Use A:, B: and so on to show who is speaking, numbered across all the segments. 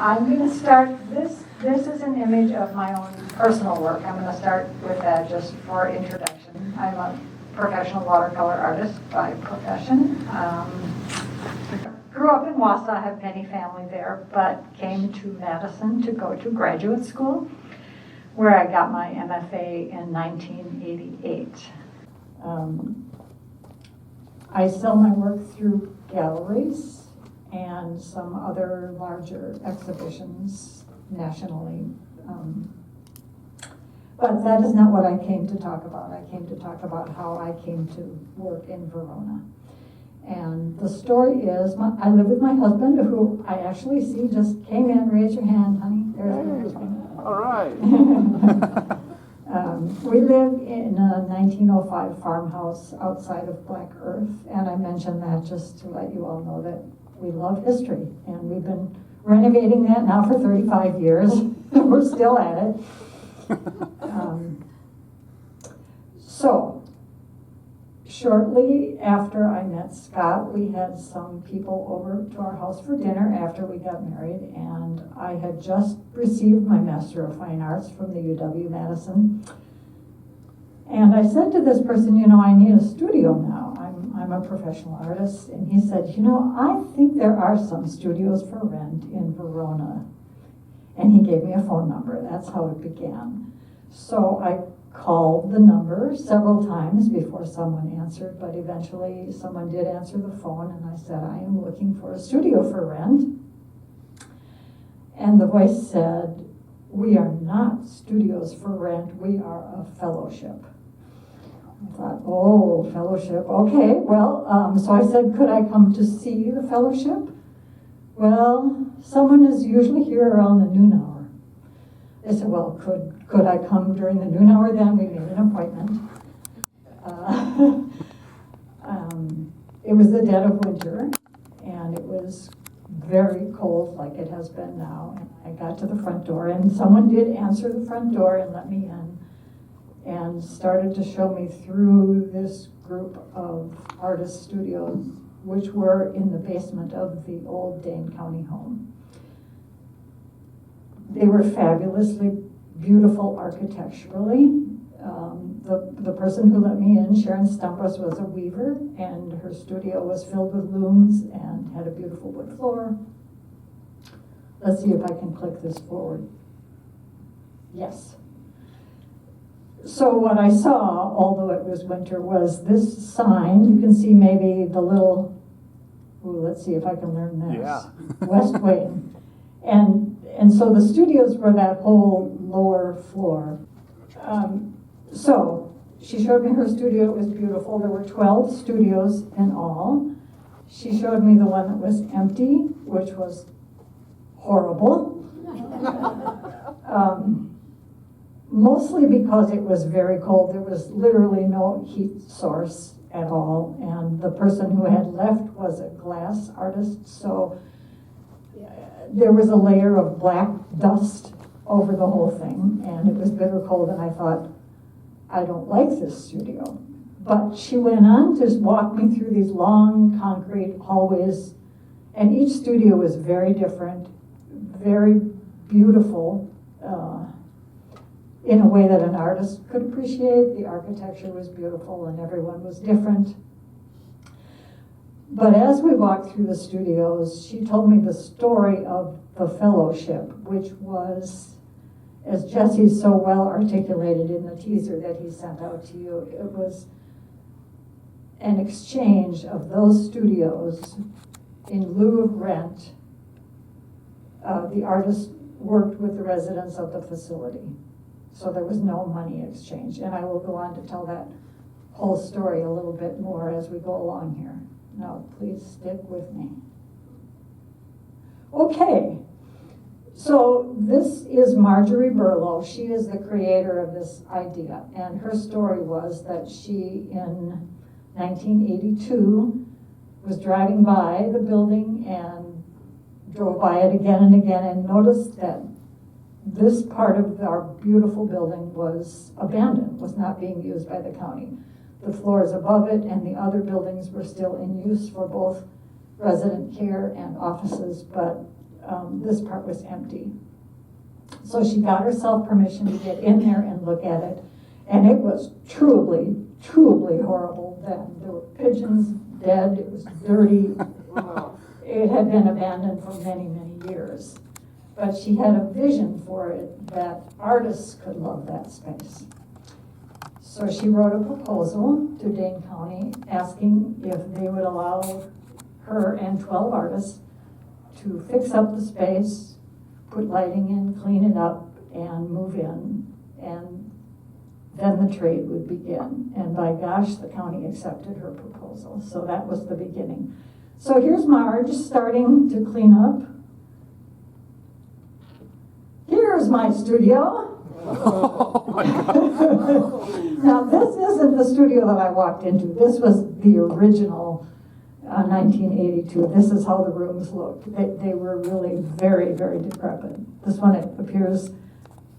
A: I'm going to start, this is an image of my own personal work. I'm going to start with that just for introduction. I'm a professional watercolor artist by profession. Grew up in Wausau, have many family there, but came to Madison to go to graduate school, where I got my MFA in 1988. I sell my work through galleries and some other larger exhibitions nationally. But that is not what I came to talk about. I came to talk about how I came to work in Verona. And the story is, I live with my husband, who I actually see just came in. Raise your hand, honey. There's my husband.
B: All right.
A: We live in a 1905 farmhouse outside of Black Earth, and I mention that just to let you all know that we love history, and we've been renovating that now for 35 years. We're still at it. So, shortly after I met Scott, we had some people over to our house for dinner after we got married, and I had just received my Master of Fine Arts from the UW-Madison. And I said to this person, you know, I need a studio now. I'm a professional artist. And he said, you know, I think there are some studios for rent in Verona. And he gave me a phone number. That's how it began. So I called the number several times before someone answered, but eventually someone did answer the phone, and I said, I am looking for a studio for rent. And the voice said, we are not studios for rent, we are a fellowship. I thought, oh, fellowship, okay, well, so I said, could I come to see the fellowship? Well, someone is usually here around the noon hour. They said, well, could I come during the noon hour then? We made an appointment. It was the dead of winter, and it was very cold like it has been now. And I got to the front door, and someone did answer the front door and let me in, and started to show me through this group of artist studios, which were in the basement of the old Dane County home. They were fabulously beautiful architecturally. The person who let me in, Sharon Stumpus, was a weaver, and her studio was filled with looms and had a beautiful wood floor. Let's see if I can click this forward. Yes. So what I saw, although it was winter, was this sign. You can see maybe the little, let's see if I can learn this.
B: Yeah.
A: Westwing. And so the studios were that whole lower floor. So she showed me her studio. It was beautiful. There were 12 studios in all. She showed me the one that was empty, which was horrible. Mostly because it was very cold. There was literally no heat source at all. And the person who had left was a glass artist. So there was a layer of black dust over the whole thing, and it was bitter cold, and I thought, I don't like this studio. But she went on to walk me through these long concrete hallways, and each studio was very different, very beautiful, in a way that an artist could appreciate. The architecture was beautiful, and everyone was different. But as we walked through the studios, she told me the story of the fellowship, which was, as Jesse so well articulated in the teaser that he sent out to you, it was an exchange of those studios in lieu of rent. The artist worked with the residents of the facility, so there was no money exchange. And I will go on to tell that whole story a little bit more as we go along here. Now, please stick with me. Okay, so this is Marjorie Burlow. She is the creator of this idea, and her story was that she, in 1982, was driving by the building and drove by it again and again and noticed that this part of our beautiful building was abandoned, was not being used by the county. The floors above it and the other buildings were still in use for both resident care and offices, but this part was empty. So she got herself permission to get in there and look at it, and it was truly, truly horrible then. There were pigeons dead, it was dirty. It had been abandoned for many, many years. But she had a vision for it that artists could love that space. So she wrote a proposal to Dane County asking if they would allow her and 12 artists to fix up the space, put lighting in, clean it up, and move in. And then the trade would begin. And by gosh, the county accepted her proposal. So that was the beginning. So here's Marge starting to clean up. Here's my studio.
B: Oh my God.
A: Now this isn't the studio that I walked into. This was the original 1982. This is how the rooms looked. They were really very, very decrepit. This one, it appears,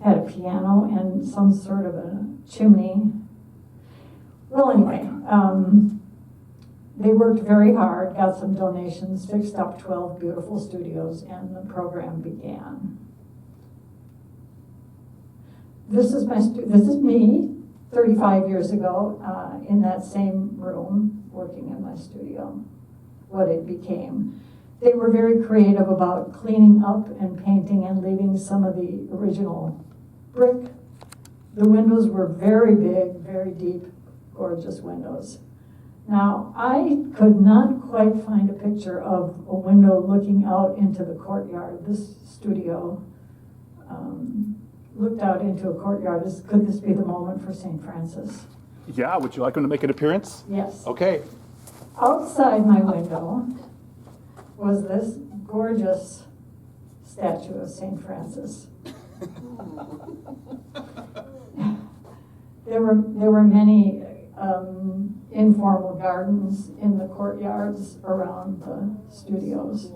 A: had a piano and some sort of a chimney. Well, anyway, they worked very hard, got some donations, fixed up 12 beautiful studios, and the program began. This is me 35 years ago in that same room working in my studio, what it became. They were very creative about cleaning up and painting and leaving some of the original brick. The windows were very big, very deep, gorgeous windows. Now, I could not quite find a picture of a window looking out into the courtyard. This studio looked out into a courtyard. Could this be the moment for St. Francis?
B: Yeah, would you like him to make an appearance?
A: Yes.
B: Okay.
A: Outside my window was this gorgeous statue of St. Francis. There were many informal gardens in the courtyards around the studios.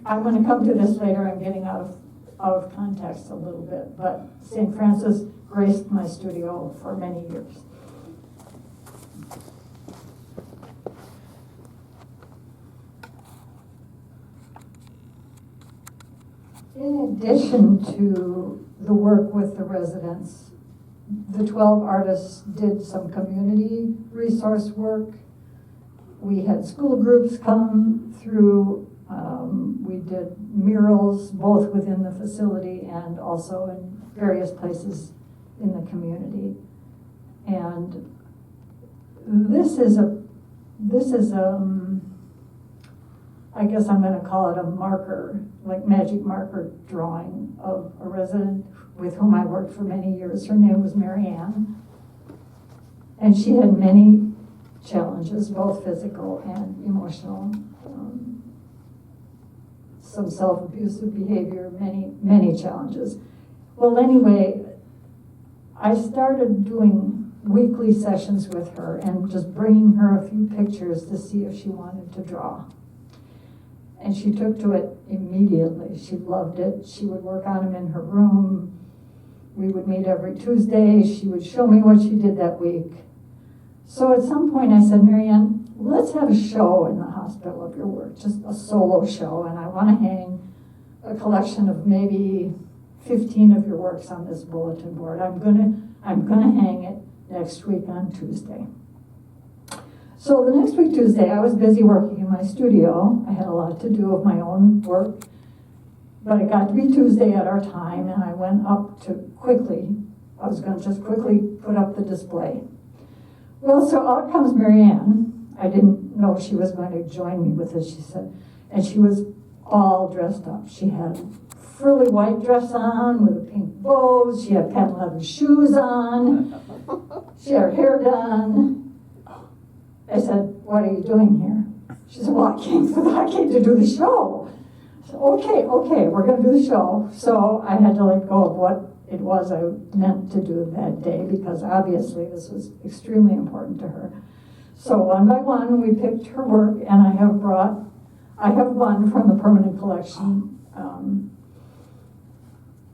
A: I'm going to come to this later. I'm getting out of context a little bit, but St. Francis graced my studio for many years. In addition to the work with the residents, the 12 artists did some community resource work. We had school groups come through. We did murals both within the facility and also in various places in the community. And this is I guess I'm going to call it a marker, like magic marker drawing of a resident with whom I worked for many years. Her name was Mary Ann. And she had many challenges, both physical and emotional. Some self-abusive behavior, many challenges. Well, anyway, I started doing weekly sessions with her and just bringing her a few pictures to see if she wanted to draw. And she took to it immediately. She loved it. She would work on them in her room. We would meet every Tuesday. She would show me what she did that week. So at some point I said, Marianne, let's have a show in the hospital of your work, just a solo show. And I want to hang a collection of maybe 15 of your works on this bulletin board. I'm gonna hang it next week on Tuesday. So the next week, Tuesday, I was busy working in my studio. I had a lot to do of my own work, but it got to be Tuesday at our time, and I went up to I was going to just quickly put up the display. Well, so out comes Marianne. I didn't know she was going to join me with this, she said, and she was all dressed up. She had a frilly white dress on with a pink bow. She had patent leather shoes on. She had her hair done. I said, what are you doing here? She said, well, I came to do the show. I said, okay, we're going to do the show. So I had to let go of what it was I meant to do that day, because obviously this was extremely important to her. So one by one, we picked her work, and I have one from the permanent collection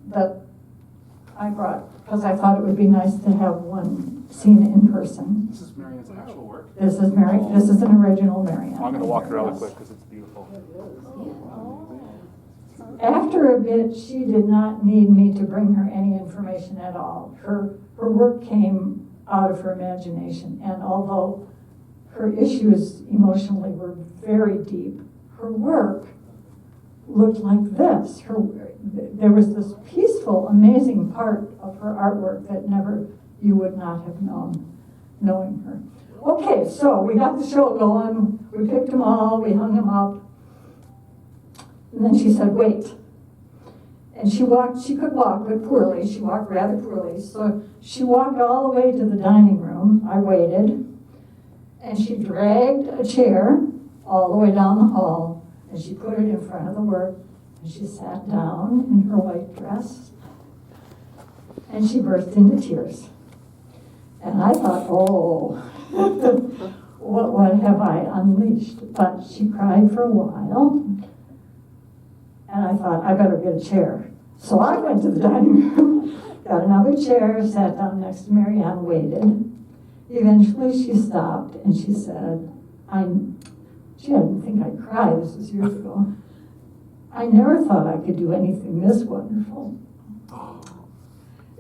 A: that I brought, because I thought it would be nice to have one seen in person.
B: This is Marianne's actual work?
A: This is this is an original Marianne.
B: I'm going to walk around real
A: Yes.
B: quick because it's beautiful.
A: After a bit, she did not need me to bring her any information at all. Her work came out of her imagination, and although her issues emotionally were very deep, her work looked like this. There was this peaceful, amazing part of her artwork that you would not have known, knowing her. Okay, so we got the show going. We picked them all, we hung them up. And then she said, wait. And she could walk, but poorly. She walked rather poorly. So she walked all the way to the dining room. I waited. And she dragged a chair all the way down the hall. And she put it in front of the work. And she sat down in her white dress. And she burst into tears. And I thought, oh, what have I unleashed? But she cried for a while. And I thought, I better get a chair. So I went to the dining room, got another chair, sat down next to Marianne, waited. Eventually she stopped and she said, she didn't think I'd cry, this was years ago. I never thought I could do anything this wonderful.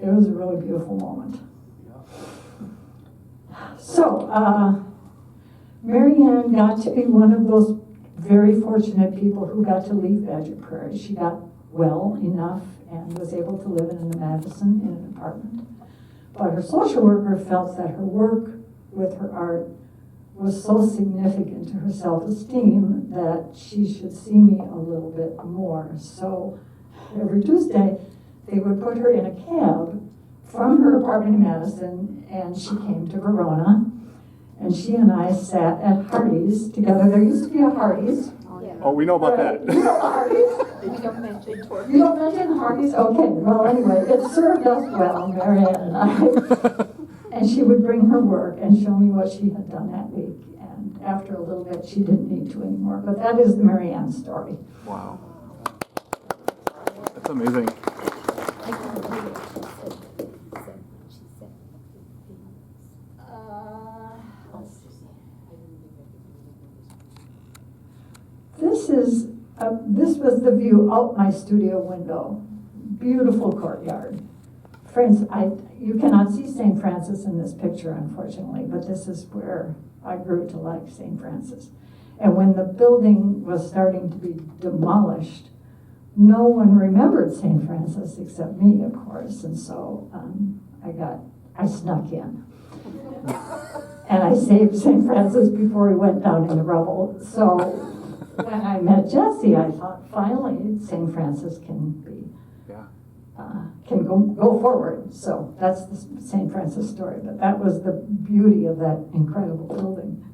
A: It was a really beautiful moment. So, Marianne got to be one of those very fortunate people who got to leave Badger Prairie. She got well enough and was able to live in Madison in an apartment. But her social worker felt that her work with her art was so significant to her self-esteem that she should see me a little bit more. So every Tuesday, they would put her in a cab from her apartment in Madison, and she came to Verona. And she and I sat at Hardee's together. There used to be a Hardee's.
B: Oh, we know about that.
A: You know the Hardee's?
C: We don't mention torture.
A: You don't mention Hardee's? Okay, well, anyway, it served us well, Marianne and I. And she would bring her work and show me what she had done that week. And after a little bit, she didn't need to anymore. But that is the Marianne story.
B: Wow. That's amazing.
C: I can't believe it. She said.
A: This was the view out my studio window. Beautiful courtyard. Friends, you cannot see St. Francis in this picture, unfortunately, but this is where I grew to like St. Francis. And when the building was starting to be demolished, no one remembered St. Francis except me, of course, and so I snuck in. And I saved St. Francis before he went down in the rubble. So when I met Jessie, I thought, finally, St. Francis can go forward. So that's the St. Francis story. But that was the beauty of that incredible building.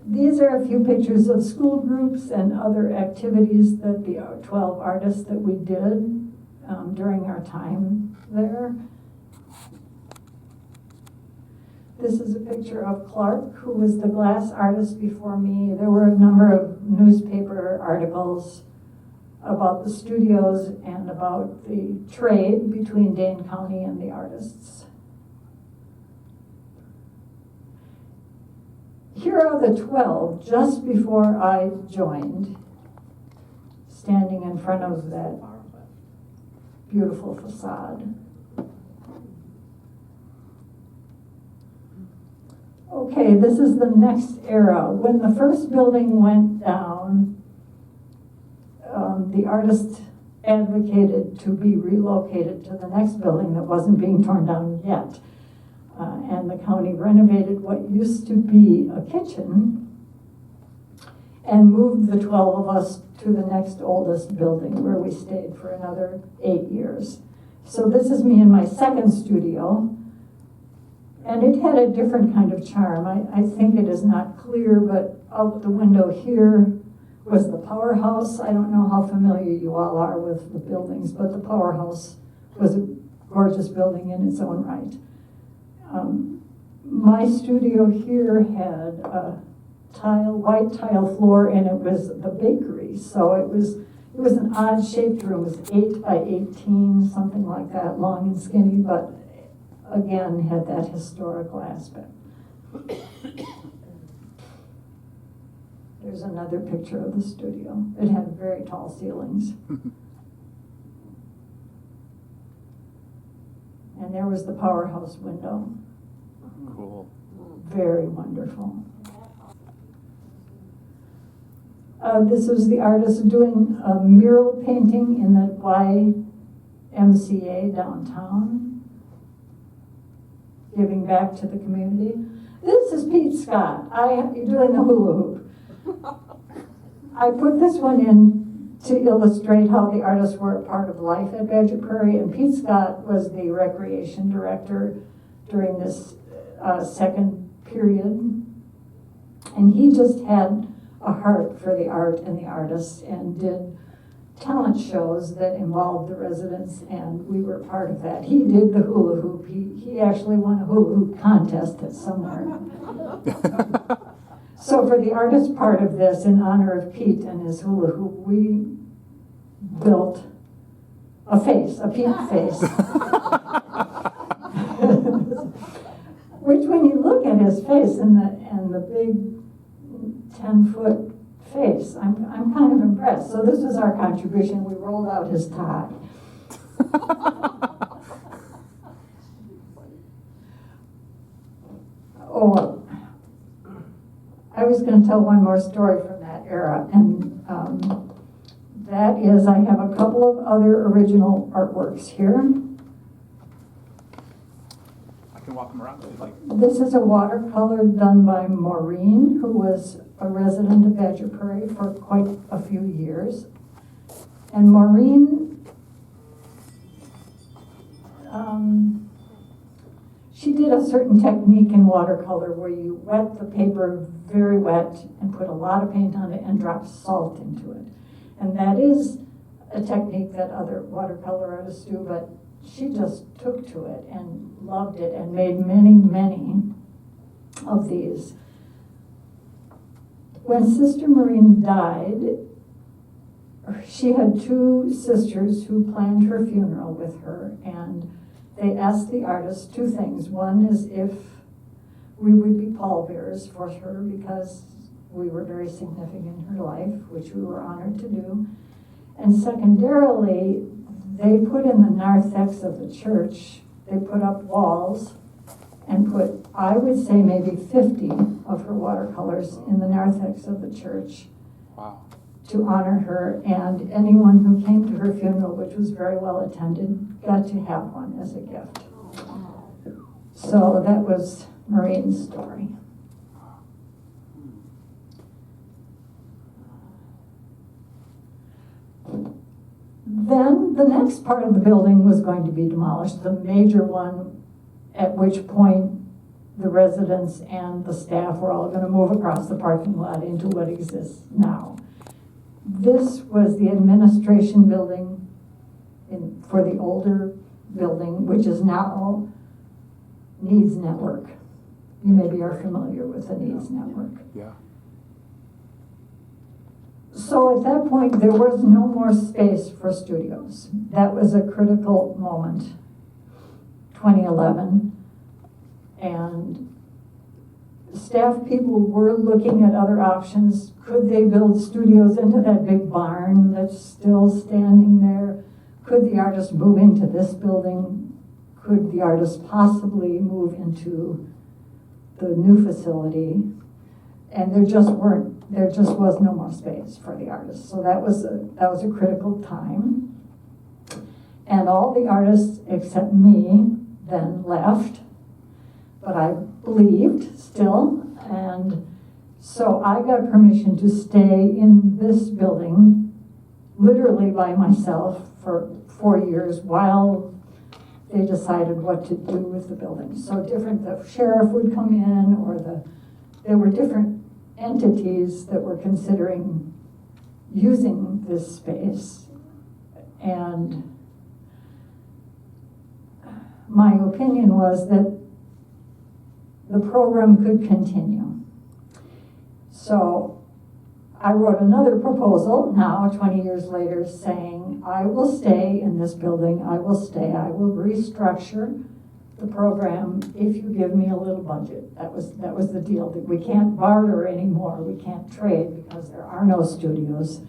A: These are a few pictures of school groups and other activities that the 12 artists that we did during our time there. This is a picture of Clark, who was the glass artist before me. There were a number of newspaper articles about the studios and about the trade between Dane County and the artists. Here are the 12 just before I joined, standing in front of that beautiful facade. Okay, this is the next era. When the first building went down, the artist advocated to be relocated to the next building that wasn't being torn down yet. And the county renovated what used to be a kitchen and moved the 12 of us to the next oldest building, where we stayed for another 8 years. So this is me in my second studio. And it had a different kind of charm. I think it is not clear, but out the window here was the powerhouse. I don't know how familiar you all are with the buildings, but the powerhouse was a gorgeous building in its own right. My studio here had a white tile floor, and it was the bakery. So it was It was an odd-shaped room. It was 8 by 18, something like that, long and skinny, but again, had that historical aspect. There's another picture of the studio. It had very tall ceilings. And there was the powerhouse window.
B: Cool.
A: Very wonderful. This was the artist doing a mural painting in the YMCA downtown, giving back to the community. This is Pete Scott. You're doing the hula hoop. I put this one in to illustrate how the artists were a part of life at Badger Prairie, and Pete Scott was the recreation director during this second period, and he just had a heart for the art and the artists and did talent shows that involved the residents, and we were part of that. He did the hula hoop. He actually won a hula hoop contest at somewhere. So for the artist part of this, in honor of Pete and his hula hoop, we built a face, a Pete face. Which, when you look at his face and the big 10-foot face, I'm kind of impressed. So this was our contribution. We rolled out his tie. Oh, I was going to tell one more story from that era, and that is I have a couple of other original artworks here.
B: I can walk them around if you'd like.
A: This is a watercolor done by Maureen, who was a resident of Badger Prairie for quite a few years. And Maureen, she did a certain technique in watercolor where you wet the paper very wet and put a lot of paint on it and drop salt into it. And that is a technique that other watercolor artists do, but she just took to it and loved it and made many, many of these. When Sister Maureen died, she had two sisters who planned her funeral with her, and they asked the artist two things. One is if we would be pallbearers for her because we were very significant in her life, which we were honored to do. And secondarily, they put in the narthex of the church, they put up walls and put, I would say, maybe 50 of her watercolors in the narthex of the church.
B: Wow.
A: To honor her, and anyone who came to her funeral, which was very well attended, got to have one as a gift. So that was Maureen's story. Then the next part of the building was going to be demolished, the major one, at which point the residents and the staff were all going to move across the parking lot into what exists now. This was the administration building for the older building, which is now Needs Network. You maybe are familiar with the Needs Network.
B: Yeah.
A: So at that point, there was no more space for studios. That was a critical moment, 2011. And staff people were looking at other options. Could they build studios into that big barn that's still standing there? Could the artist move into this building? Could the artist possibly move into the new facility? And there just was no more space for the artists. So that was a critical time. And all the artists except me then left, but I believed still. And so I got permission to stay in this building literally by myself for 4 years while they decided what to do with the building. So the sheriff would come in, or there were different entities that were considering using this space. And my opinion was that the program could continue. So I wrote another proposal now, 20 years later, saying, I will stay in this building, I will stay, I will restructure the program if you give me a little budget. That was the deal. That we can't barter anymore, we can't trade because there are no studios.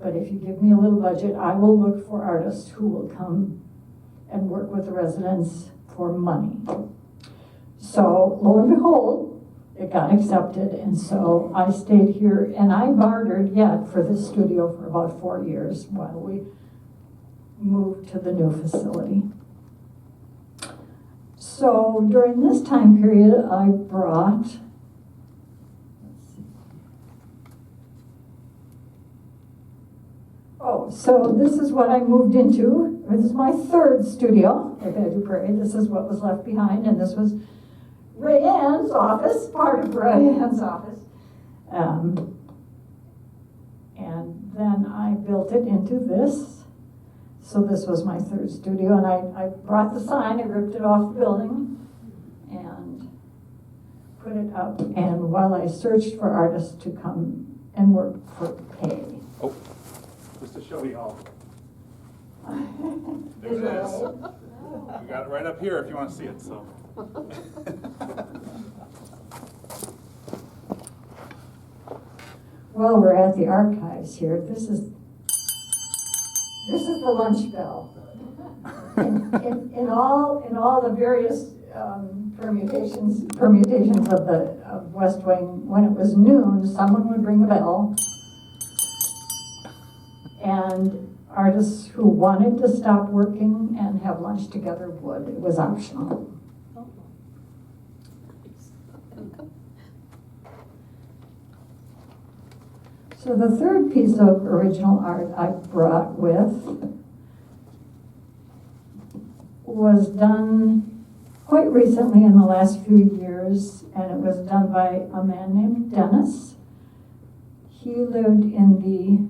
A: But if you give me a little budget, I will look for artists who will come and work with the residents for money. So lo and behold, it got accepted, and so I stayed here, and I bartered yet for this studio for about 4 years while we moved to the new facility. So during this time period, I brought, so this is what I moved into. This is my third studio at Badger Prairie. This is what was left behind, and this was Ray Ann's office, part of Ray Ann's office. And then I built it into this. So this was my third studio, and I brought the sign, I ripped it off the building, and put it up. And while I searched for artists to come and work for pay.
B: Oh, just to show you all. There
A: Is
B: it
A: that
B: is.
A: right?
B: You got it right up here if you want to see it, so.
A: Well, we're at the archives here. This is the lunch bell. In all the various permutations of West Wing, when it was noon, someone would ring a bell, and artists who wanted to stop working and have lunch together would. It was optional. So the third piece of original art I brought with was done quite recently in the last few years, and it was done by a man named Dennis. He lived in the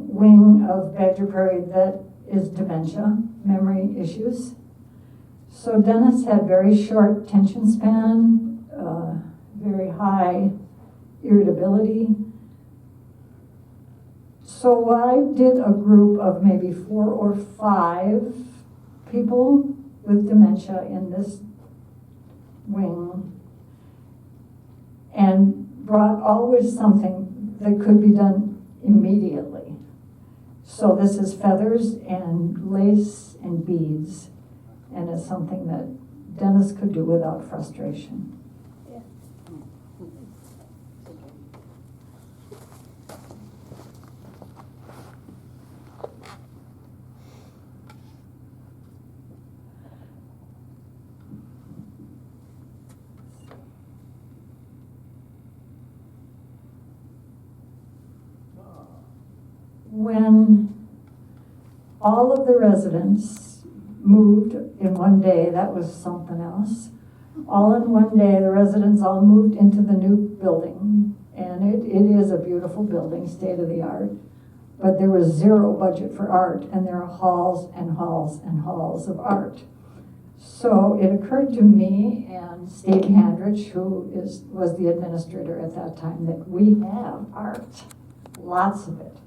A: wing of Badger Prairie that is dementia, memory issues. So Dennis had very short attention span, very high irritability. So I did a group of maybe 4 or 5 people with dementia in this wing, and brought always something that could be done immediately. So this is feathers and lace and beads, and it's something that Dennis could do without frustration. When all of the residents moved in one day, that was something else. All in one day, the residents all moved into the new building, and it is a beautiful building, state of the art, but there was zero budget for art, and there are halls and halls and halls of art. So it occurred to me and Steve Handrich, who was the administrator at that time, that we have art, lots of it.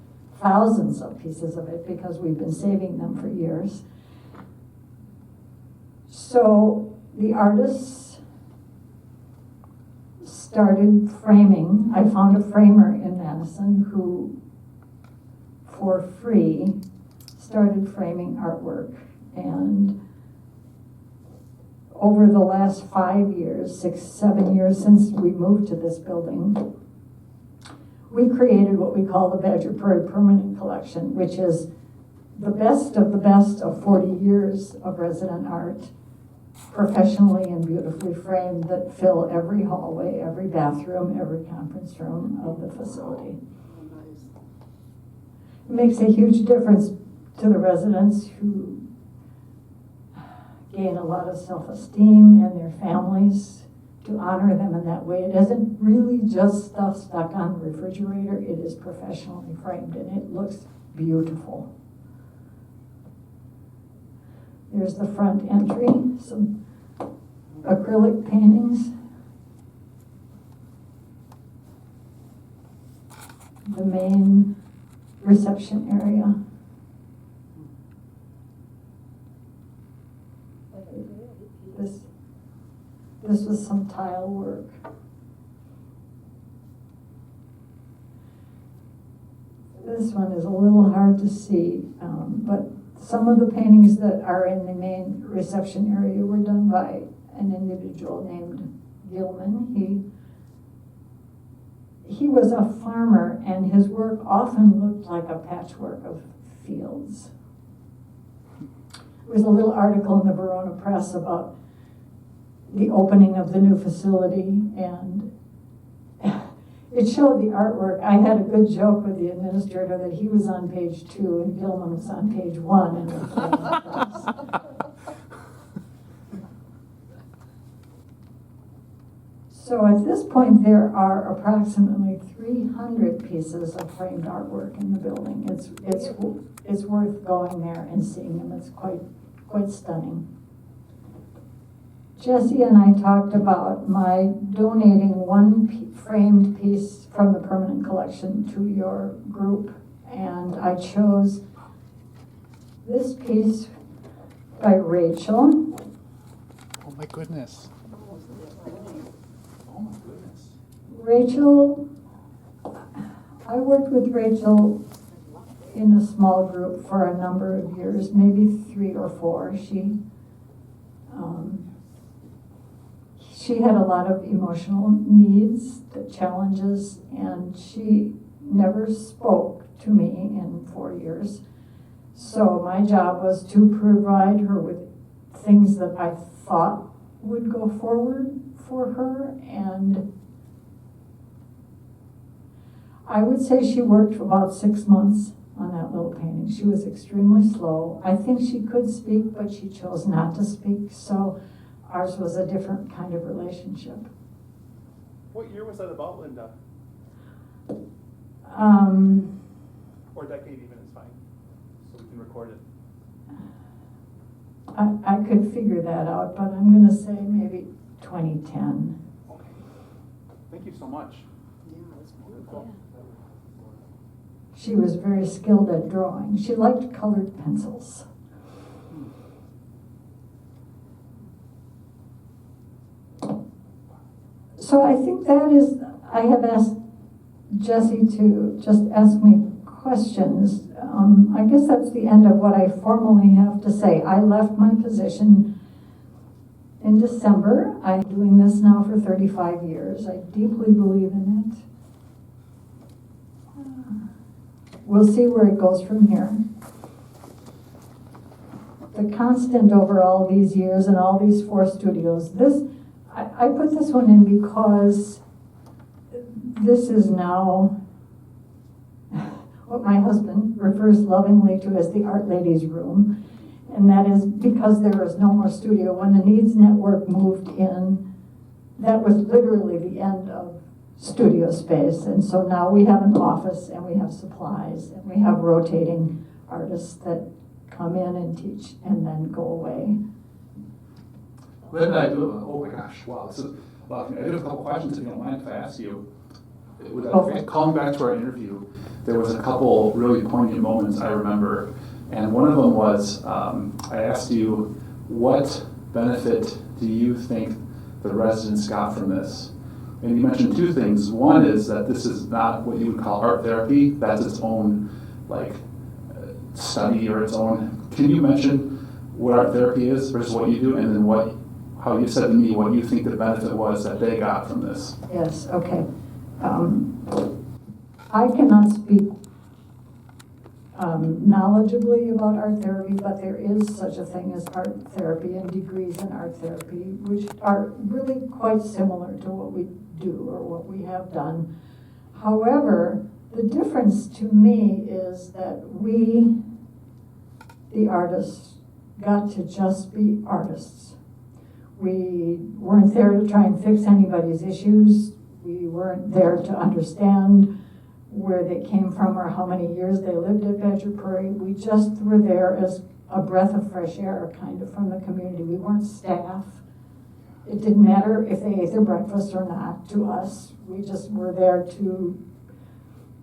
A: Thousands of pieces of it, because we've been saving them for years. So the artists started framing. I found a framer in Madison who, for free, started framing artwork. And over the last 5 years, 6, 7 years since we moved to this building, we created what we call the Badger Prairie Permanent Collection, which is the best of 40 years of resident art, professionally and beautifully framed, that fill every hallway, every bathroom, every conference room of the facility. It makes a huge difference to the residents, who gain a lot of self-esteem, and their families, to honor them in that way. It isn't really just stuff stuck on the refrigerator. It is professionally framed, and it looks beautiful. There's the front entry, some acrylic paintings. the main reception area. This was some tile work. This one is a little hard to see, but some of the paintings that are in the main reception area were done by an individual named Gilman. He was a farmer, and his work often looked like a patchwork of fields. There was a little article in the Verona Press about the opening of the new facility, and it showed the artwork. I had a good joke with the administrator that he was on page 2 and Gilman was on page 1. And so at this point, there are approximately 300 pieces of framed artwork in the building. It's worth going there and seeing them. It's quite stunning. Jesse and I talked about my donating one framed piece from the permanent collection to your group, and I chose this piece by Rachel.
B: Oh my goodness. Oh my goodness.
A: Rachel, I worked with Rachel in a small group for a number of years, maybe 3 or 4. She had a lot of emotional needs, challenges, and she never spoke to me in 4 years. So my job was to provide her with things that I thought would go forward for her, and I would say she worked for about 6 months on that little painting. She was extremely slow. I think she could speak, but she chose not to speak, so ours was a different kind of relationship.
B: What year was that about, Linda? Or decade even is fine, so we can record it.
A: I could figure that out, but I'm going to say maybe 2010.
B: Okay. Thank you so much.
C: Yeah, that's wonderful.
A: She was very skilled at drawing. She liked colored pencils. So I think that is, I have asked Jesse to just ask me questions. I guess that's the end of what I formally have to say. I left my position in December. I'm doing this now for 35 years. I deeply believe in it. We'll see where it goes from here. The constant over all these years and all these 4 studios, I put this one in because this is now what my husband refers lovingly to as the art lady's room. And that is because there is no more studio. When the Needs Network moved in, that was literally the end of studio space. And so now we have an office and we have supplies and we have rotating artists that come in and teach and then go away.
D: Linda, oh my gosh, wow, this is a lot. I do have a couple questions if you don't mind if I ask you. Calling back to our interview, there was a couple really poignant moments I remember, and one of them was I asked you, what benefit do you think the residents got from this? And you mentioned 2 things. One is that this is not what you would call art therapy. That's its own study or its own. Can you mention what art therapy is versus what you do, and then how you said to me what you think the benefit was that they got from this?
A: Yes, okay. I cannot speak knowledgeably about art therapy, but there is such a thing as art therapy and degrees in art therapy, which are really quite similar to what we do or what we have done. However, the difference to me is that we, the artists, got to just be artists. We weren't there to try and fix anybody's issues. We weren't there to understand where they came from or how many years they lived at Badger Prairie. We just were there as a breath of fresh air, kind of, from the community. We weren't staff. It didn't matter if they ate their breakfast or not to us. We just were there to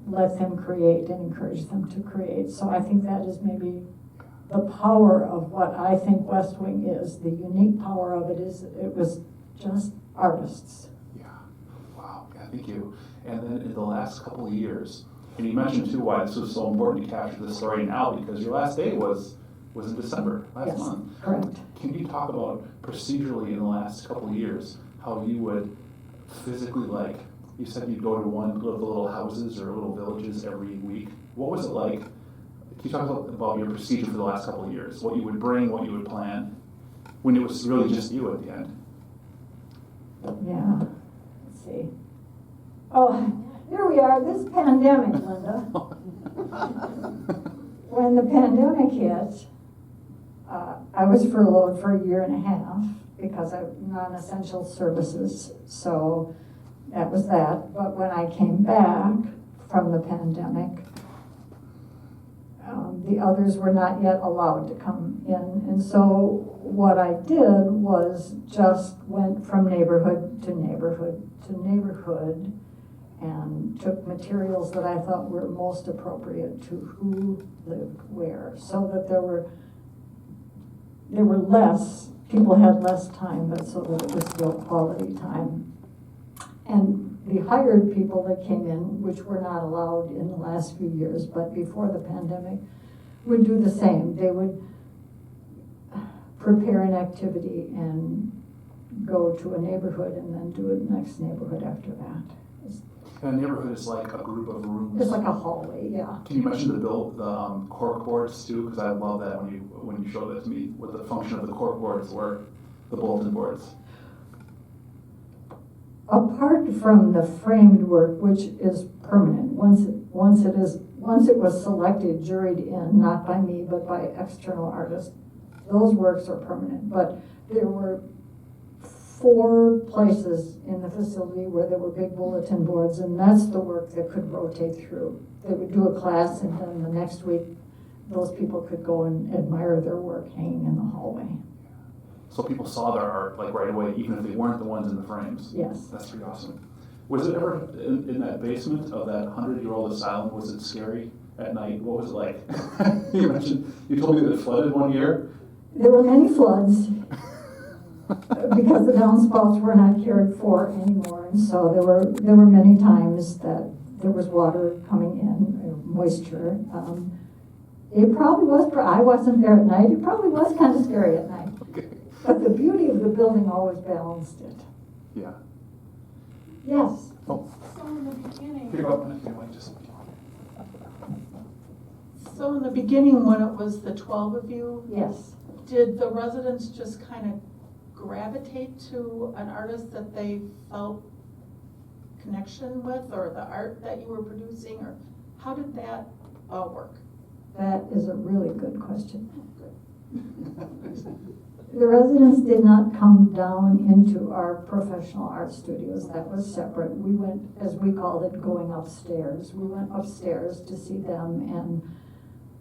A: let them create and encourage them to create. So I think that is maybe the power of what I think Westwing is. The unique power of it is it was just artists.
D: Yeah. Wow. Yeah, thank you. And then in the last couple of years, and you mentioned too why this was so important to capture the story now, because your last day was in December last month.
A: Correct.
D: Can you talk about procedurally in the last couple of years how you would physically, like, you said you'd go to one of the little houses or little villages every week. What was it like? Can you talk about your procedure for the last couple of years? What you would bring, what you would plan, when it was really just you at the end?
A: Yeah. Let's see. Oh, here we are, this pandemic, Linda. When the pandemic hit, I was furloughed for a year and a half because of non-essential services, so that was that. But when I came back from the pandemic, the others were not yet allowed to come in. And so what I did was just went from neighborhood to neighborhood to neighborhood and took materials that I thought were most appropriate to who lived where, so that there were less, people had less time, but so that it was still quality time. And the hired people that came in, which were not allowed in the last few years, but before the pandemic, would do the same. They would prepare an activity and go to a neighborhood and then do it next neighborhood after that.
D: And a neighborhood is like a group of rooms.
A: It's like a hallway, yeah.
D: Can you mention the cork boards too? Because I love that when you showed that to me, what the function of the cork boards were, the bulletin boards.
A: Apart from the framed work, which is permanent, once it was selected, juried in, not by me, but by external artists, those works are permanent. But there were 4 places in the facility where there were big bulletin boards, and that's the work that could rotate through. They would do a class, and then the next week, those people could go and admire their work hanging in the hallway.
D: So people saw their art like right away, even if they weren't the ones in the frames.
A: Yes.
D: That's pretty awesome. Was it ever in that basement of that 100-year-old asylum? Was it scary at night? What was it like? You told me that it flooded one year.
A: There were many floods because the downspouts were not cared for anymore, and so there were many times that there was water coming in, moisture. It probably was. I wasn't there at night. It probably was kind of scary at night.
D: Okay.
A: But the beauty of the building always balanced it.
D: Yeah.
A: Yes.
D: Oh.
C: So in the beginning,
D: Here you go. If you want, just.
E: So in the beginning, when it was the 12 of you,
A: Yes.
E: did the residents just kind of gravitate to an artist that they felt connection with, or the art that you were producing, or how did that all work?
A: That is a really good question. The residents did not come down into our professional art studios. That was separate. We went, as we called it, going upstairs. We went upstairs to see them, and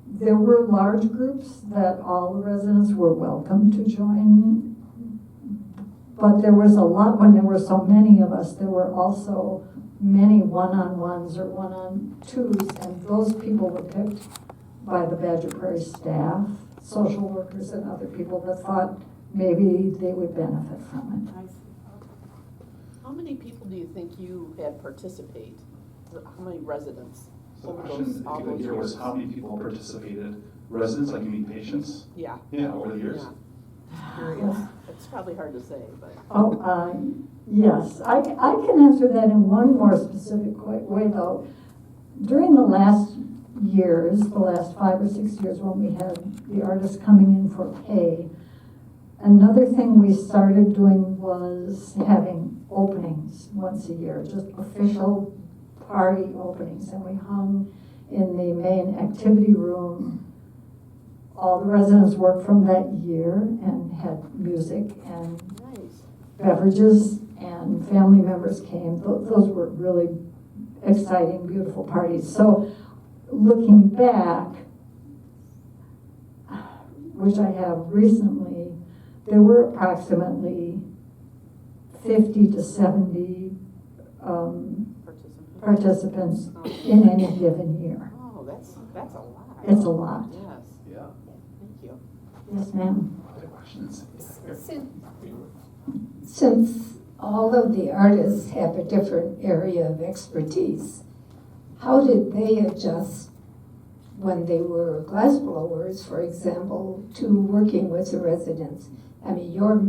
A: there were large groups that all the residents were welcome to join. But there was a lot, when there were so many of us, there were also many one-on-ones or one-on-twos, and those people were picked by the Badger Prairie staff, social workers, and other people that thought maybe they would benefit from it.
F: How many people do you think you had participate? How many residents?
D: So the
F: over
D: question
F: all
D: if you
F: those
D: hear was
F: years?
D: how many people participated? Residents, like you mean patients?
F: Yeah.
D: Yeah, over the years.
F: Yeah. Curious. It's probably hard to say, but.
A: Yes, I can answer that in one more specific way though. During the last years, the last 5 or 6 years when we had the artists coming in for pay, another thing we started doing was having openings once a year, just official party openings, and we hung in the main activity room. All the residents worked from that year and had music and
F: Nice.
A: beverages, and family members came. Those were really exciting, beautiful parties. So looking back, which I have recently, there were approximately 50 to 70
F: Participants.
A: participants in any given year.
F: Oh, that's a lot.
A: It's a lot.
F: Yes,
D: Yeah.
F: thank you.
A: Yes, ma'am.
D: Other questions?
C: Since all of the artists have a different area of expertise, how did they adjust when they were glassblowers, for example, to working with the residents? I mean, your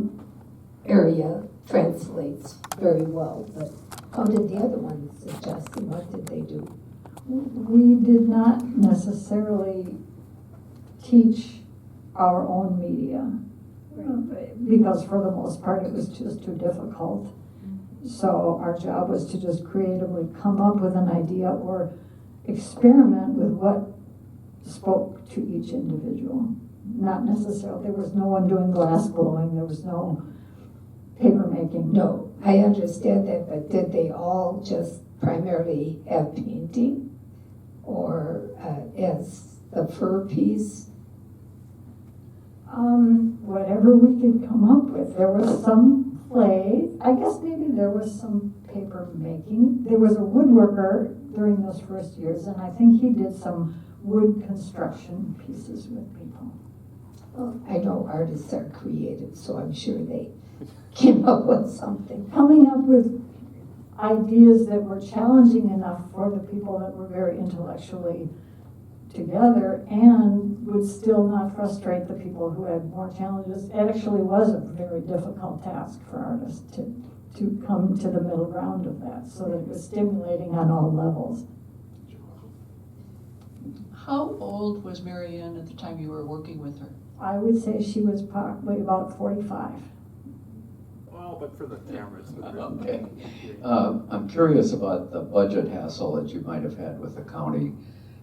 C: area translates very well, but how did the other ones adjust and what did they do?
A: We did not necessarily teach our own media, because for the most part it was just too difficult. So our job was to just creatively come up with an idea or experiment with what spoke to each individual. Not necessarily, there was no one doing glass blowing, there was no paper making.
C: No, I understand that, but did they all just primarily have painting or as the fur piece?
A: Whatever we could come up with. There was some play, I guess maybe there was some paper making. There was a woodworker during those first years, and I think he did some wood construction pieces with people.
C: Well, I know artists are creative, so I'm sure they came up with something.
A: Coming up with ideas that were challenging enough for the people that were very intellectually together and would still not frustrate the people who had more challenges. It actually was a very difficult task for artists to come to the middle ground of that, so that it was stimulating on all levels.
G: How old was Mary Ann at the time you were working with her?
A: I would say she was probably about 45.
B: Well, but for the cameras.
H: Okay. I'm curious about the budget hassle that you might have had with the county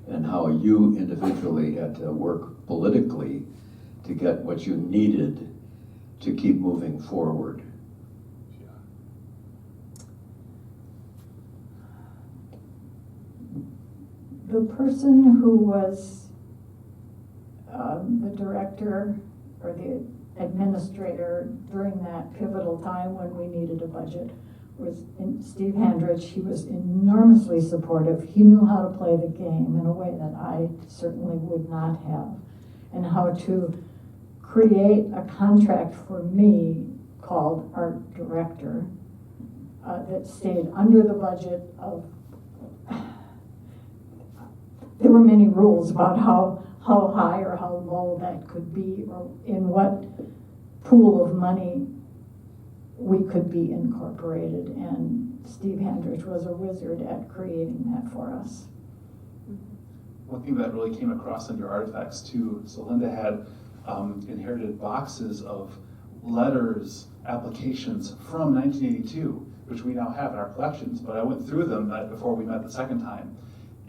H: and how you individually had to work politically to get what you needed to keep moving forward.
A: The person who was the director or the administrator during that pivotal time when we needed a budget was Steve Handrich. He was enormously supportive. He knew how to play the game in a way that I certainly would not have, and how to create a contract for me called art director that stayed under the budget of. There were many rules about how high or how low that could be, or in what pool of money we could be incorporated, and Steve Handrich was a wizard at creating that for us.
D: One thing that really came across in your artifacts too, so Linda had inherited boxes of letters, applications from 1982, which we now have in our collections, but I went through them before we met the second time.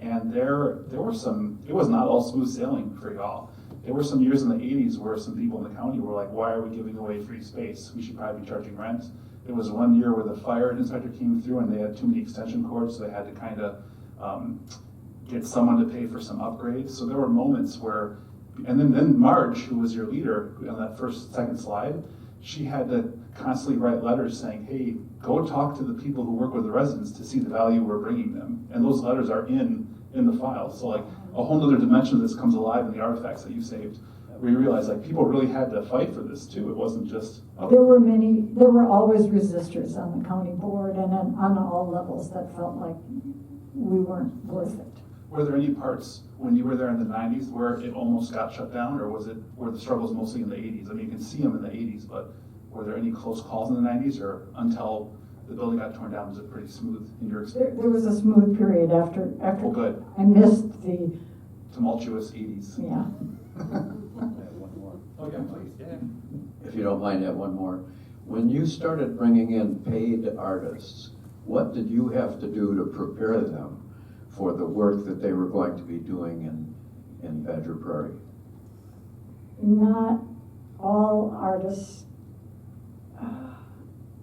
D: And there were some, it was not all smooth sailing for y'all. There were some years in the 80s where some people in the county were like, why are we giving away free space? We should probably be charging rent. There was one year where the fire inspector came through and they had too many extension cords, so they had to kind of get someone to pay for some upgrades. So there were moments where, and then Marge, who was your leader on that second slide, she had to constantly write letters saying, hey, go talk to the people who work with the residents to see the value we're bringing them. And those letters are in the file. So like a whole other dimension of this comes alive in the artifacts that you saved, where you realize like people really had to fight for this too. It wasn't just, oh.
A: There were always resistors on the county board and on all levels that felt like we weren't worth it.
D: Were there any parts when you were there in the 90s where it almost got shut down, or were the struggles mostly in the 80s? I mean, you can see them in the 80s, but were there any close calls in the 90s, or until the building got torn down, was it pretty smooth in your experience?
A: There was a smooth period after
D: Oh, good.
A: I missed the
D: Tumultuous 80s.
A: Yeah.
D: Oh, yeah, please. Yeah.
H: If you don't mind, I have one more. When you started bringing in paid artists, what did you have to do to prepare them for the work that they were going to be doing in Badger Prairie?
A: Not all artists.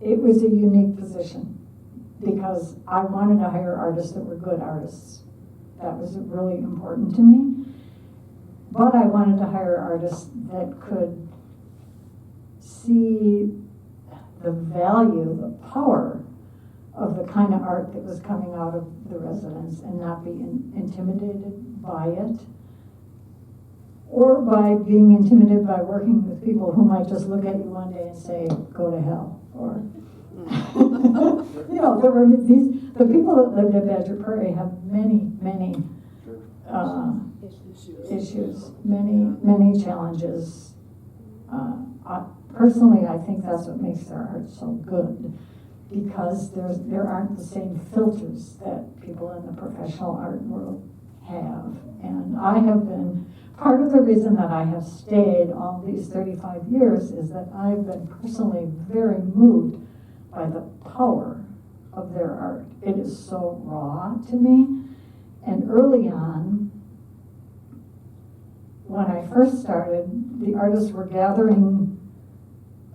A: It was a unique position because I wanted to hire artists that were good artists. That was really important to me. But I wanted to hire artists that could see the value, the power of the kind of art that was coming out of the residents and not be intimidated by it, or by being intimidated by working with people who might just look at you one day and say, go to hell, or, you know, there were the people that lived at Badger Prairie have many issues, many challenges. Personally, I think that's what makes their art so good, because there aren't the same filters that people in the professional art world have. And I have been, part of the reason that I have stayed all these 35 years is that I've been personally very moved by the power of their art. It is so raw to me. And early on, when I first started, the artists were gathering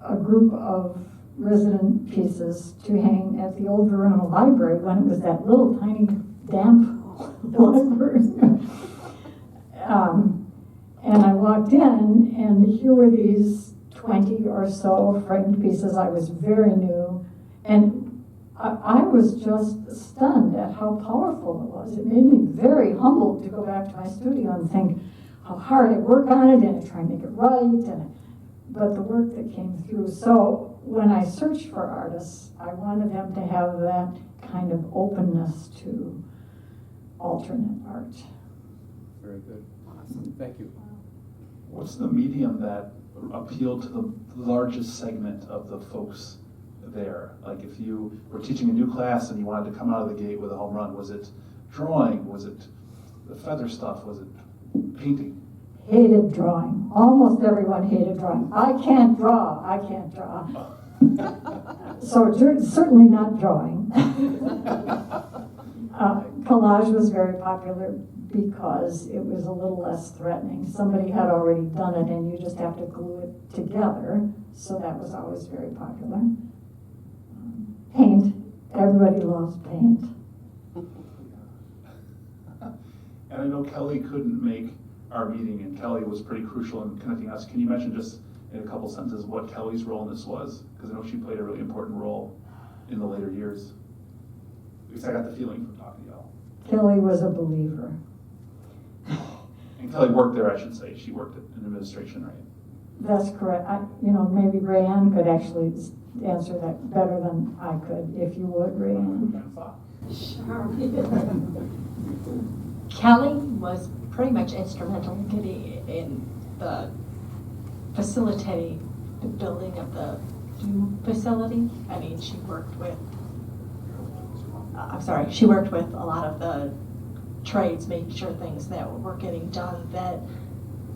A: a group of resident pieces to hang at the old Verona Library when it was that little tiny damp library. And I walked in, and here were these 20 or so framed pieces. I was very new, and I was just stunned at how powerful it was. It made me very humbled to go back to my studio and think how hard I work on it and try and make it right, but the work that came through. So when I searched for artists, I wanted them to have that kind of openness to alternate art.
D: Very good.
F: Awesome.
D: Thank you. What's the medium that appealed to the largest segment of the folks there? Like if you were teaching a new class and you wanted to come out of the gate with a home run, was it drawing? Was it the feather stuff? Was it painting?
A: Hated drawing. Almost everyone hated drawing. I can't draw. So certainly not drawing. Collage was very popular because it was a little less threatening. Somebody had already done it and you just have to glue it together. So that was always very popular. Paint. Everybody loves paint.
D: And I know Kelly couldn't make our meeting, and Kelly was pretty crucial in connecting us. Can you mention just in a couple sentences what Kelly's role in this was? Because I know she played a really important role in the later years. At least I got the feeling from talking to y'all.
A: Kelly was a believer.
D: And Kelly worked there, I should say. She worked in administration, right?
A: That's correct. Maybe Rayanne could actually answer that better than I could, if you would, Rayanne.
I: Sure. Kelly was pretty much instrumental in the facilitating the building of the new facility. I mean, she worked with a lot of the trades, making sure things that were getting done that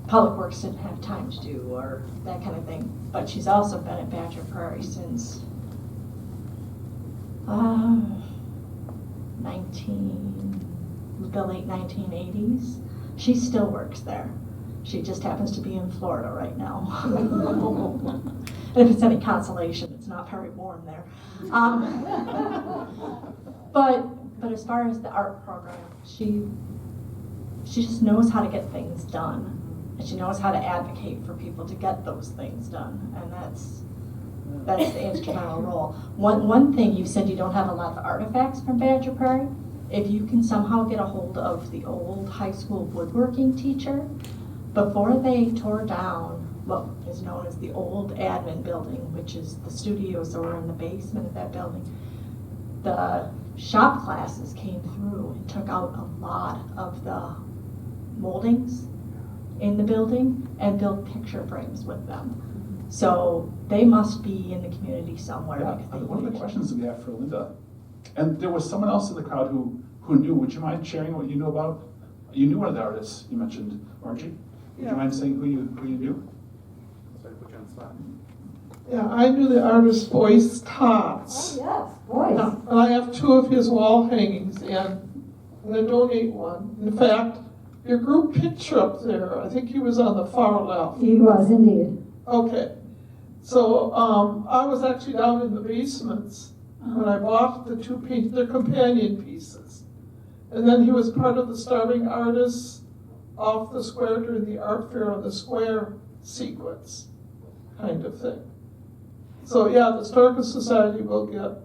I: Public Works didn't have time to do, or that kind of thing. But she's also been at Badger Prairie since the late 1980s. She still works there. She just happens to be in Florida right now. And if it's any consolation, it's not very warm there. But as far as the art program, she just knows how to get things done. And she knows how to advocate for people to get those things done. And that's the instrumental role. One thing, you said you don't have a lot of artifacts from Badger Prairie. If you can somehow get a hold of the old high school woodworking teacher, before they tore down what is known as the old admin building, which is the studios that were in the basement of that building, the shop classes came through and took out a lot of the moldings in the building and built picture frames with them. So they must be in the community somewhere.
D: Yeah, one of the questions that we have for Linda, and there was someone else in the crowd who knew. Would you mind sharing what you knew about? You knew one of the artists you mentioned, Margie. Would you mind saying who you knew?
B: Sorry to put you on the spot.
J: Yeah, I knew the artist Boyce Tots.
A: Oh, yes, Boyce.
J: And I have 2 of his wall hangings, and I'm going to donate one. In fact, your group picture up there, I think he was on the far left.
A: He was indeed.
J: Okay. So I was actually down in the basements when I bought the 2 paintings, they're companion pieces. And then he was part of the starving artists off the square during the art fair on the square sequence kind of thing. So yeah, the Historical Society will get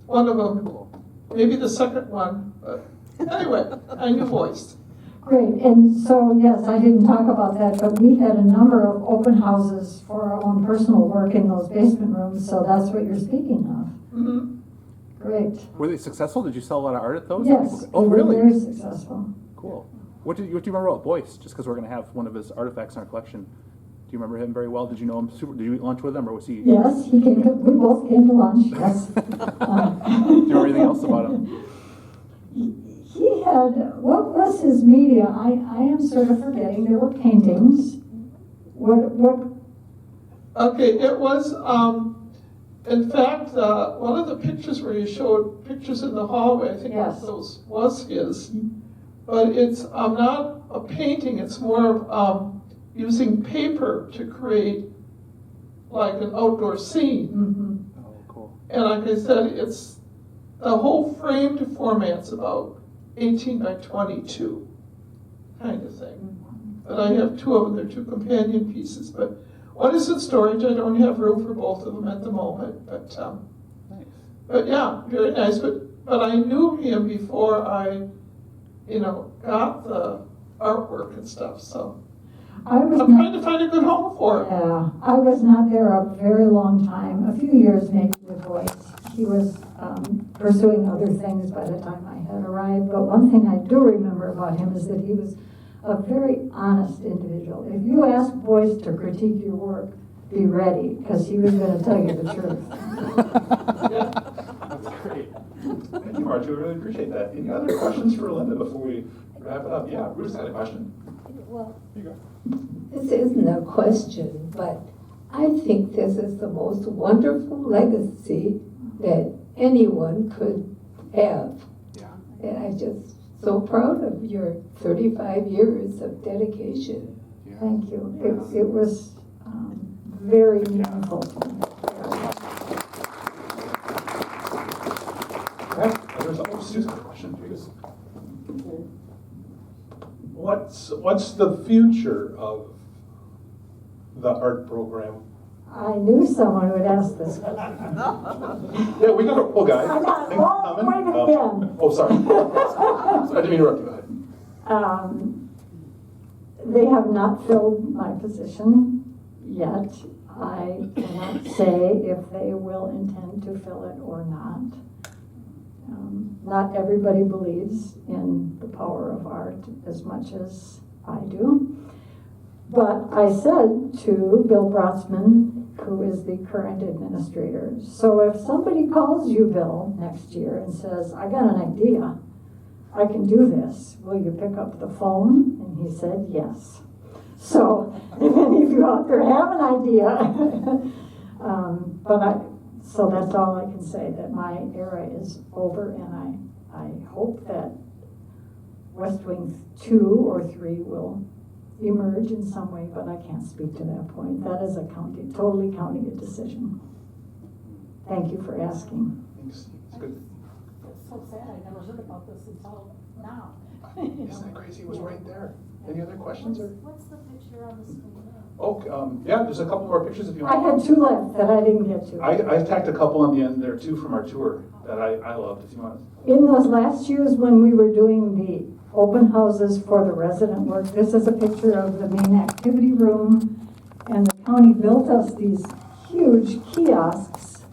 J: one of them, maybe the second one, but anyway, I knew voiced.
A: Great, and so, yes, I didn't talk about that, but we had a number of open houses for our own personal work in those basement rooms, so that's what you're speaking of.
J: Mhm.
A: Great.
B: Were they successful? Did you sell a lot of art at those?
A: Yes,
B: Oh,
A: we were
B: really?
A: very successful.
B: Cool. What do you remember about Boyce? Just because we're going to have one of his artifacts in our collection. Do you remember him very well? Did you know him? Did you eat lunch with him, or was he?
A: Yes, we both came to lunch, yes.
B: Do you remember anything else about him?
A: He had, what was his media? I am sort of forgetting. There were paintings. What?
J: Okay, it was, in fact, one of the pictures where you showed pictures in the hallway, I think
A: Yes.
J: those was his. But it's not a painting, it's more of using paper to create like an outdoor scene.
A: Mhm.
B: Oh, cool.
J: And like I said, it's, the whole framed format's about 18 by 22 kind of thing. But I have two of them, they're two companion pieces, but one is in storage. I don't have room for both of them at the moment, but
B: Nice.
J: but yeah, very nice. But I knew him before I, got the artwork and stuff. So
A: I was
J: I'm
A: not,
J: trying to find a good home for him.
A: yeah, I was not there a very long time, a few years maybe with Boyce. He was pursuing other things by the time I had arrived. But one thing I do remember about him is that he was a very honest individual. If you ask Boyce to critique your work, be ready, because he was going to tell you the truth.
D: That's great. Thank you, Margie. We really appreciate that. Any other questions for Linda before we wrap it up? Yeah, Bruce had a question.
C: Well,
D: Here you go.
C: this isn't a question, but I think this is the most wonderful legacy that anyone could have.
D: Yeah.
C: And I'm just so proud of your 35 years of dedication.
D: Yeah.
A: Thank you. It was very meaningful to me.
D: Sue's got a question. Please.
K: What's the future of the art program?
A: I knew someone would ask this question.
K: Yeah, we got a full guy.
A: I got,
K: Thanks for
A: oh,
K: coming.
A: wait again.
K: Oh, sorry.
D: I didn't mean to interrupt you. Go ahead.
A: They have not filled my position yet. I cannot say if they will intend to fill it or not. Not everybody believes in the power of art as much as I do. But I said to Bill Brotzman, who is the current administrator, so if somebody calls you, Bill, next year and says, I got an idea, I can do this, will you pick up the phone? And he said, yes. So if any of you out there have an idea, so that's all I can say, that my era is over, and I hope that Westwing 2 or 3 will emerge in some way, but I can't speak to that point. That is a totally county decision. Thank you for asking.
D: Thanks. It's good.
E: It's so sad, I never heard about this until now.
D: Isn't that crazy? It was right there. Any other questions?
L: What's the picture on the screen?
D: Oh, yeah, there's a couple more pictures if you
A: I
D: want.
A: had 2 left that I didn't get to.
D: I tacked a couple on the end there too from our tour that I loved, if you want.
A: In those last years when we were doing the open houses for the resident work, this is a picture of the main activity room, and the county built us these huge kiosks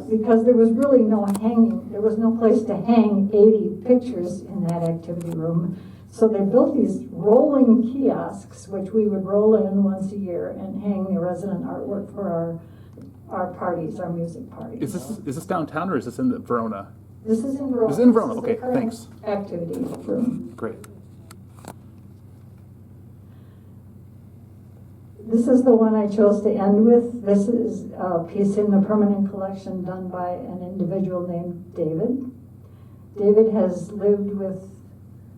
A: because there was really no hanging, there was no place to hang 80 pictures in that activity room. So they built these rolling kiosks, which we would roll in once a year and hang the resident artwork for our parties, our music parties.
B: Is this downtown or is this in the Verona?
A: This is in Verona.
B: This is in Verona,
A: the
B: okay,
A: current
B: thanks.
A: Activity room.
B: Great.
A: This is the one I chose to end with. This is a piece in the permanent collection done by an individual named David. David has lived with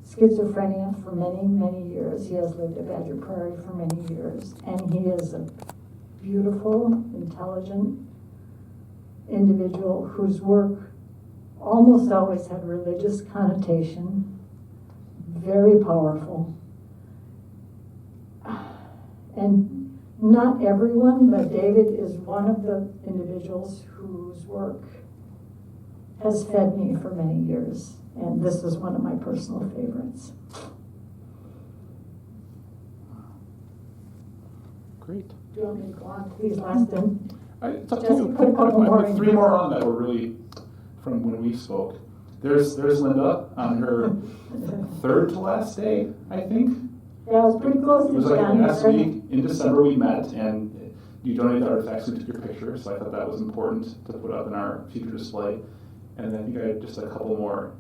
A: schizophrenia for many, many years. He has lived at Badger Prairie for many years. And he is a beautiful, intelligent individual whose work almost always had religious connotation, very powerful. And not everyone, but David is one of the individuals whose work has fed me for many years, and this was one of my personal favorites.
B: Great.
A: Do you want me to go on to these last in?
D: It's up to
A: Just
D: you.
A: put a couple
D: I
A: more
D: put
A: in
D: 3
A: here.
D: more on that were really from when we spoke. There's Linda on her 3rd to last day, I think.
A: Yeah, it was pretty close
D: It
A: to
D: was like
A: January.
D: last week in December we met and you donated artifacts and took your picture, so I thought that was important to put up in our future display. And then I think I had just a couple more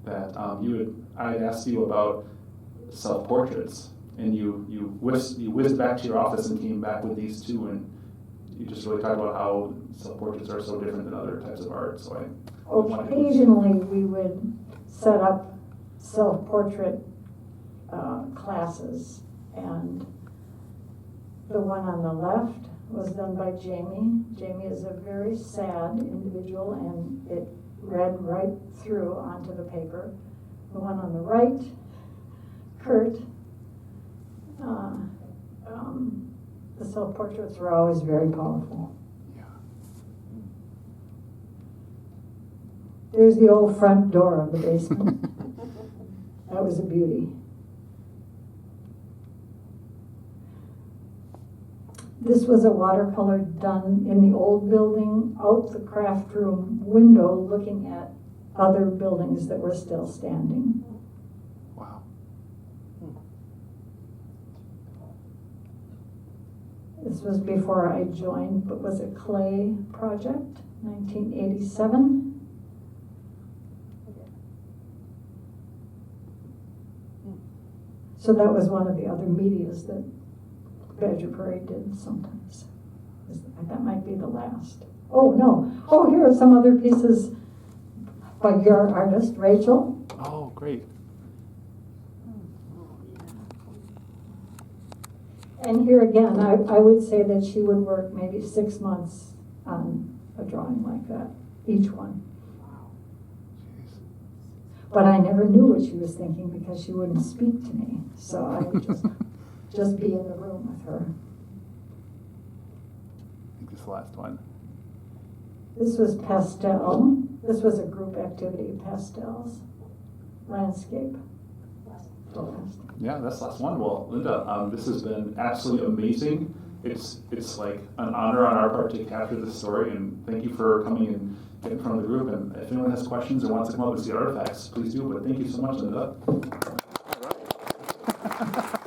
D: that I had asked you about self-portraits, and you whizzed back to your office and came back with these 2, and you just really talked about how self-portraits are so different than other types of art. So
A: Occasionally, we would set up self-portrait classes, and the one on the left was done by Jamie. Jamie is a very sad individual, and it read right through onto the paper. The one on the right, Kurt. The self-portraits were always very powerful.
B: Yeah.
A: There's the old front door of the basement. That was a beauty. This was a watercolor done in the old building, out the craft room window, looking at other buildings that were still standing.
B: Wow.
A: This was before I joined, but was a clay project, 1987. So that was one of the other medias that Badger Prairie did sometimes. That might be the last. Oh, no. Oh, here are some other pieces by your artist, Rachel.
B: Oh, great.
A: And here again, I would say that she would work maybe 6 months on a drawing like that, each one. But I never knew what she was thinking because she wouldn't speak to me. So I would just be in the room with her.
B: I think this is the last one.
A: This was pastel. This was a group activity, pastels, landscape.
B: Yeah, that's the last one. Well, Linda, this has been absolutely amazing. It's like an honor on our part to capture this story, and thank you for coming and get in front of the group. And if anyone has questions or wants to come up and see artifacts, please do. But thank you so much, Linda. All right.